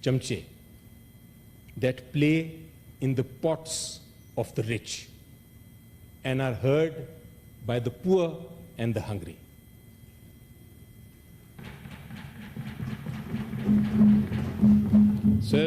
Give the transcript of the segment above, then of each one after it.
chamche that play in the pots of the rich and are heard by the poor and the hungry. Sir,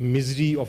misery of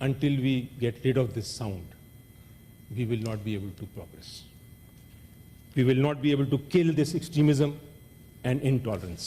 until we get rid of this sound, we will not be able to progress. We will not be able to kill this extremism and intolerance.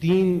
3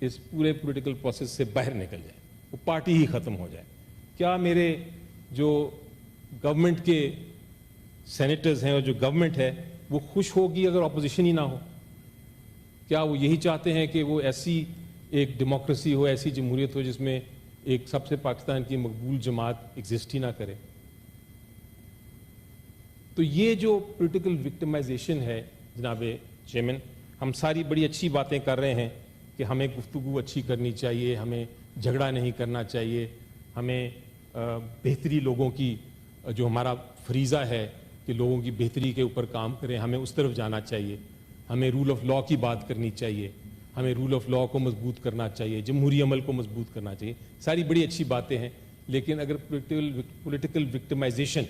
اس پورے political process سے باہر نکل جائے, وہ party ہی ختم ہو جائے. کیا میرے جو گورنمنٹ کے سینیٹرز ہیں اور جو گورنمنٹ ہے وہ خوش ہوگی اگر اپوزیشن ہی نہ ہو؟ کیا وہ یہی چاہتے ہیں کہ وہ ایسی ایک ڈیموکریسی ہو, ایسی جمہوریت ہو جس میں ایک سب سے پاکستان کی مقبول جماعت ایگزسٹ ہی نہ کرے؟ تو یہ جو پولیٹیکل وکٹمائزیشن ہے جناب چیئرمین, ہم ساری بڑی اچھی باتیں کر رہے ہیں کہ ہمیں گفتگو اچھی کرنی چاہیے, ہمیں جھگڑا نہیں کرنا چاہیے, ہمیں بہتری لوگوں کی جو ہمارا فریضہ ہے کہ لوگوں کی بہتری کے اوپر کام کریں, ہمیں اس طرف جانا چاہیے, ہمیں رول آف لا کی بات کرنی چاہیے, ہمیں رول آف لا کو مضبوط کرنا چاہیے, جمہوری عمل کو مضبوط کرنا چاہیے. ساری بڑی اچھی باتیں ہیں, لیکن اگر پولیٹیکل وکٹمائزیشن,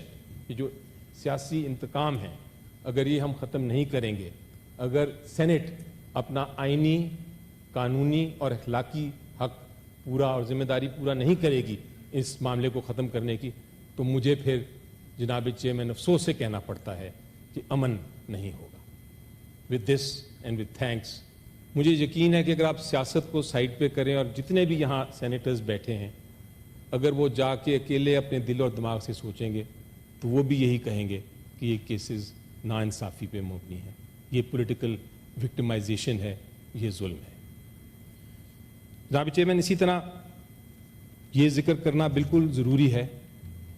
یہ جو سیاسی انتقام ہے, اگر یہ ہم ختم نہیں کریں گے, اگر سینٹ اپنا آئینی, قانونی اور اخلاقی حق پورا اور ذمہ داری پورا نہیں کرے گی اس معاملے کو ختم کرنے کی, تو مجھے پھر جناب چیئرمین افسوس سے کہنا پڑتا ہے کہ امن نہیں ہوگا. with this and with thanks, مجھے یقین ہے کہ اگر آپ سیاست کو سائڈ پہ کریں اور جتنے بھی یہاں سینیٹرز بیٹھے ہیں, اگر وہ جا کے اکیلے اپنے دل اور دماغ سے سوچیں گے تو وہ بھی یہی کہیں گے کہ یہ کیسز ناانصافی پہ مبنی ہیں, یہ پولیٹیکل وکٹمائزیشن ہے, یہ ظلم ہے. جناب چیئرمین, اسی طرح یہ ذکر کرنا بالکل ضروری ہے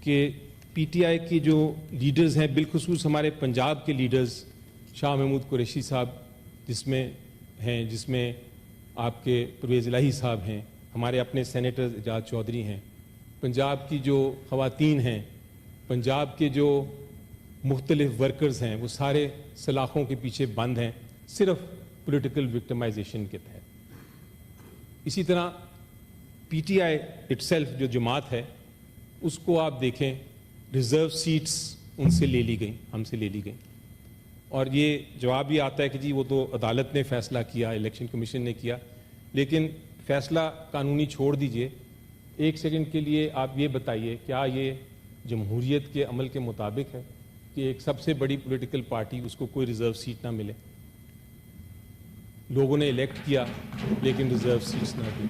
کہ پی ٹی آئی کی جو لیڈرز ہیں, بالخصوص ہمارے پنجاب کے لیڈرز, شاہ محمود قریشی صاحب جس میں آپ کے پرویز الہی صاحب ہیں, ہمارے اپنے سینیٹر اعجاز چودھری ہیں, پنجاب کی جو خواتین ہیں, پنجاب کے جو مختلف ورکرز ہیں, وہ سارے سلاخوں کے پیچھے بند ہیں صرف پولیٹیکل وکٹمائزیشن کے تحت. اسی طرح P T I it self جو جماعت ہے, اس کو آپ دیکھیں, ریزرو سیٹس ان سے لے لی گئیں, ہم سے لے لی گئیں, اور یہ جواب بھی آتا ہے کہ جی وہ تو عدالت نے فیصلہ کیا, الیکشن کمیشن نے کیا. لیکن فیصلہ قانونی چھوڑ دیجئے, ایک سیکنڈ کے لیے آپ یہ بتائیے, کیا یہ جمہوریت کے عمل کے مطابق ہے کہ ایک سب سے بڑی پولیٹیکل پارٹی, اس کو کوئی ریزرو سیٹ نہ ملے؟ لوگوں نے الیکٹ کیا لیکن ریزرو سیٹس نہ دی.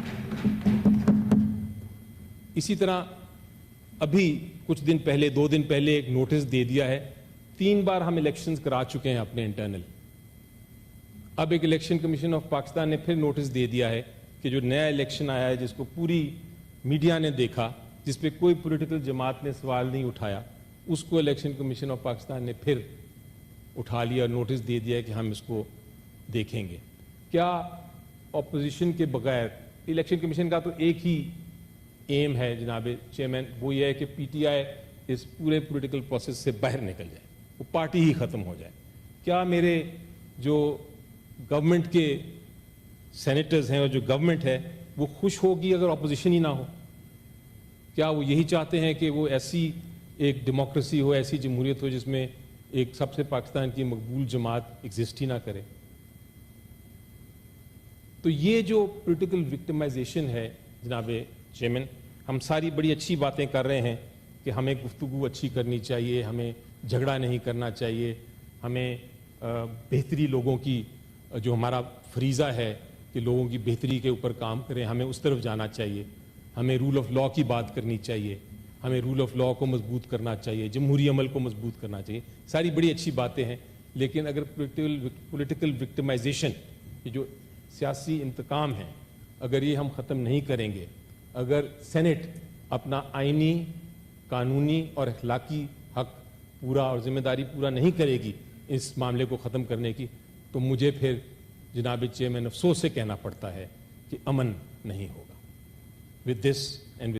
اسی طرح ابھی کچھ دن پہلے, 2 دن پہلے ایک نوٹس دے دیا ہے, 3 بار ہم الیکشنز کرا چکے ہیں اپنے انٹرنل. اب ایک الیکشن کمیشن آف پاکستان نے پھر نوٹس دے دیا ہے کہ جو نیا الیکشن آیا ہے, جس کو پوری میڈیا نے دیکھا, جس پہ کوئی پولیٹیکل جماعت نے سوال نہیں اٹھایا, اس کو الیکشن کمیشن آف پاکستان نے پھر اٹھا لیا اور نوٹس دے دیا کہ ہم اس کو دیکھیں گے. کیا اپوزیشن کے بغیر, الیکشن کمیشن کا تو ایک ہی ایم ہے جناب چیئرمین, وہ یہ ہے کہ پی ٹی آئی اس پورے پولیٹیکل پروسیس سے باہر نکل جائے, وہ پارٹی ہی ختم ہو جائے. کیا میرے جو گورنمنٹ کے سینیٹرز ہیں اور جو گورنمنٹ ہے وہ خوش ہوگی اگر اپوزیشن ہی نہ ہو؟ کیا وہ یہی چاہتے ہیں کہ وہ ایسی ایک ڈیموکریسی ہو, ایسی جمہوریت ہو جس میں ایک سب سے پاکستان کی مقبول جماعت ایگزسٹ ہی نہ کرے؟ تو یہ جو پولیٹیکل وکٹمائزیشن ہے جناب چیئرمین, ہم ساری بڑی اچھی باتیں کر رہے ہیں کہ ہمیں گفتگو اچھی کرنی چاہیے, ہمیں جھگڑا نہیں کرنا چاہیے, ہمیں بہتری لوگوں کی جو ہمارا فریضہ ہے کہ لوگوں کی بہتری کے اوپر کام کریں, ہمیں اس طرف جانا چاہیے, ہمیں رول آف لا کی بات کرنی چاہیے, ہمیں رول آف لا کو مضبوط کرنا چاہیے, جمہوری عمل کو مضبوط کرنا چاہیے. ساری بڑی اچھی باتیں ہیں, لیکن اگر پولیٹیکل وکٹمائزیشن, یہ جو سیاسی انتقام ہے, اگر یہ ہم ختم نہیں کریں گے, اگر سینٹ اپنا آئینی, قانونی اور اخلاقی حق پورا اور ذمہ داری پورا نہیں کرے گی اس معاملے کو ختم کرنے کی, تو مجھے پھر جناب چیئرمین افسوس سے کہنا پڑتا ہے کہ امن نہیں ہوگا. with this and with